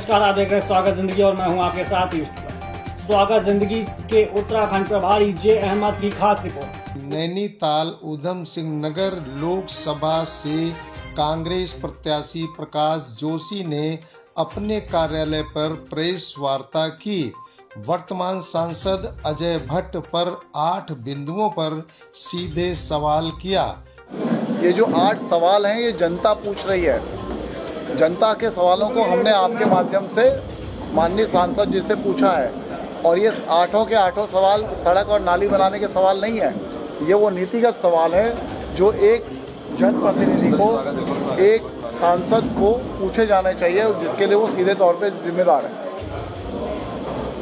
नमस्कार, आप देख रहे हैं स्वागत जिंदगी और मैं हूं आपके साथ ही स्वागत जिंदगी के उत्तराखंड प्रभारी जे अहमद की खास रिपोर्ट। नैनीताल उधम सिंह नगर लोकसभा से कांग्रेस प्रत्याशी प्रकाश जोशी ने अपने कार्यालय पर प्रेस वार्ता की। वर्तमान सांसद अजय भट्ट पर 8 बिंदुओं पर सीधे सवाल किया। ये जो 8 सवाल हैं ये जनता पूछ रही है। जनता के सवालों को हमने आपके माध्यम से माननीय सांसद जी से पूछा है और ये 8 के 8 सवाल सड़क और नाली बनाने के सवाल नहीं है। ये वो नीतिगत सवाल है जो एक जनप्रतिनिधि को, एक सांसद को पूछे जाने चाहिए, जिसके लिए वो सीधे तौर पे जिम्मेदार है।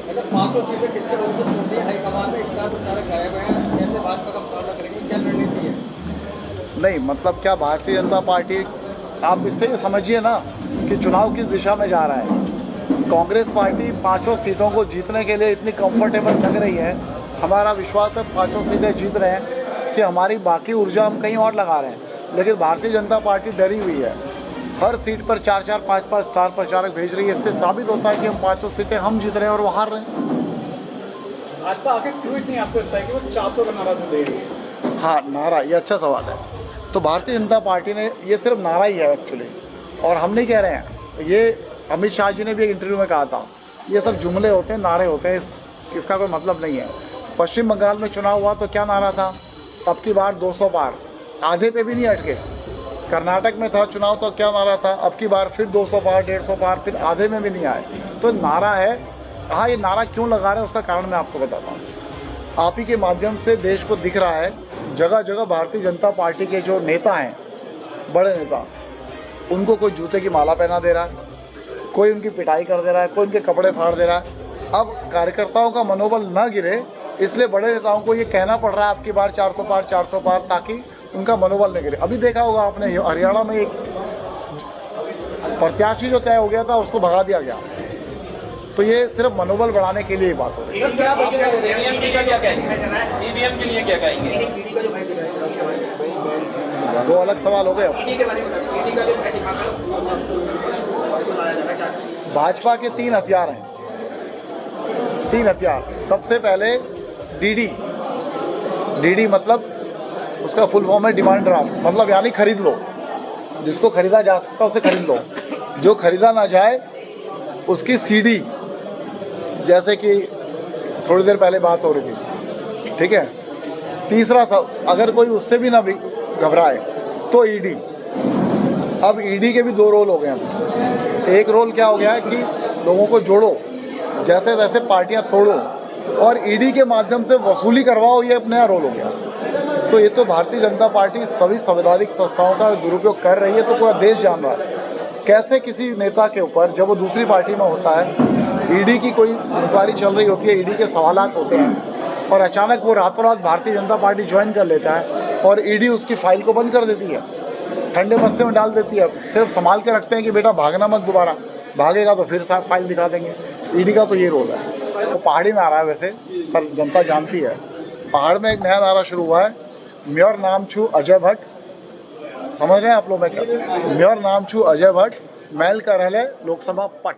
अगर 5 सीटें किसके वजह से छोड़ दी हाईकमान में, स्टार प्रचारक गायब हैं, कैसे भाजपा का मुकाबला करेंगे, क्या रणनीति है? नहीं, मतलब क्या भारतीय जनता पार्टी, आप इससे ये समझिए ना कि चुनाव किस दिशा में जा रहा है। कांग्रेस पार्टी 5 सीटों को जीतने के लिए इतनी कंफर्टेबल लग रही है। हमारा विश्वास है 5 सीटें जीत रहे हैं कि हमारी बाकी ऊर्जा हम कहीं और लगा रहे हैं, लेकिन भारतीय जनता पार्टी डरी हुई है। हर सीट पर 4-4, 5-5 स्टार प्रचारक भेज रही है। इससे साबित होता है कि हम 5 सीटें हम जीत रहे हैं और वो हार रहे हैं। भाजपा आखिर क्यों इतनी आपको इस तरह की वो 400 का नारा जो दे रही है? हाँ, नारा, ये अच्छा सवाल है। तो भारतीय जनता पार्टी ने, ये सिर्फ नारा ही है एक्चुअली, और हम नहीं कह रहे हैं। ये अमित शाह जी ने भी एक इंटरव्यू में कहा था, ये सब जुमले होते हैं, नारे होते हैं, इसका कोई मतलब नहीं है। पश्चिम बंगाल में चुनाव हुआ तो क्या नारा था? अब की बार 200 पार, आधे पे भी नहीं अटके। कर्नाटक में था चुनाव तो क्या नारा था? अब की बार फिर 200 पार, 150 पार, फिर आधे में भी नहीं आए। तो नारा है। हाँ, ये नारा क्यों लगा रहे हैं उसका कारण मैं आपको बताता हूँ। आप ही के माध्यम से देश को दिख रहा है, जगह जगह भारतीय जनता पार्टी के जो नेता हैं, बड़े नेता, उनको कोई जूते की माला पहना दे रहा है, कोई उनकी पिटाई कर दे रहा है, कोई उनके कपड़े फाड़ दे रहा है। अब कार्यकर्ताओं का मनोबल न गिरे, इसलिए बड़े नेताओं को ये कहना पड़ रहा है आपकी बार 400 पार, 400 पार, ताकि उनका मनोबल न गिरे। अभी देखा होगा आपने, हरियाणा में एक प्रत्याशी जो तय हो गया था उसको भगा दिया गया। तो ये सिर्फ मनोबल बढ़ाने के लिए ही बात हो रही है। ईवीएम के लिए क्या कहेंगे? 2 अलग सवाल हो गए। भाजपा के 3 हथियार हैं, 3 हथियार। सबसे पहले डीडी मतलब उसका फुल फॉर्म है डिमांड ड्राफ्ट, मतलब यानी खरीद लो। जिसको खरीदा जा सकता उसे खरीद लो, जो खरीदा ना जाए उसकी सीडी, जैसे कि थोड़ी देर पहले बात हो रही थी, ठीक है। तीसरा, अगर कोई उससे भी ना भी घबराए तो ईडी। अब ईडी के भी 2 रोल हो गए हैं। एक रोल क्या हो गया है कि लोगों को जोड़ो, जैसे तैसे पार्टियां तोड़ो, और ईडी के माध्यम से वसूली करवाओ, ये एक नया रोल हो गया। तो ये तो भारतीय जनता पार्टी सभी संवैधानिक संस्थाओं का दुरुपयोग कर रही है। तो पूरा देश जान रहा है कैसे किसी नेता के ऊपर, जब वो दूसरी पार्टी में होता है, ईडी की कोई इंक्वायरी चल रही होती है, ईडी के सवालात होते हैं, और अचानक वो रातों रात भारतीय जनता पार्टी ज्वाइन कर लेता है और ईडी उसकी फाइल को बंद कर देती है, ठंडे बस्ते में डाल देती है। सिर्फ संभाल के रखते हैं कि बेटा भागना मत, दोबारा भागेगा तो फिर फाइल दिखा देंगे। ईडी का तो ये रोल है। वो पहाड़ी में आ रहा है वैसे, पर जनता जानती है। पहाड़ में एक नया नारा शुरू हुआ है, म्योर नाम छू अजय भट्ट। समझ रहे हैं आप लोग? मैं क्या, म्योर नाम छू अजय भट्ट, मैल का रहले लोकसभा पट।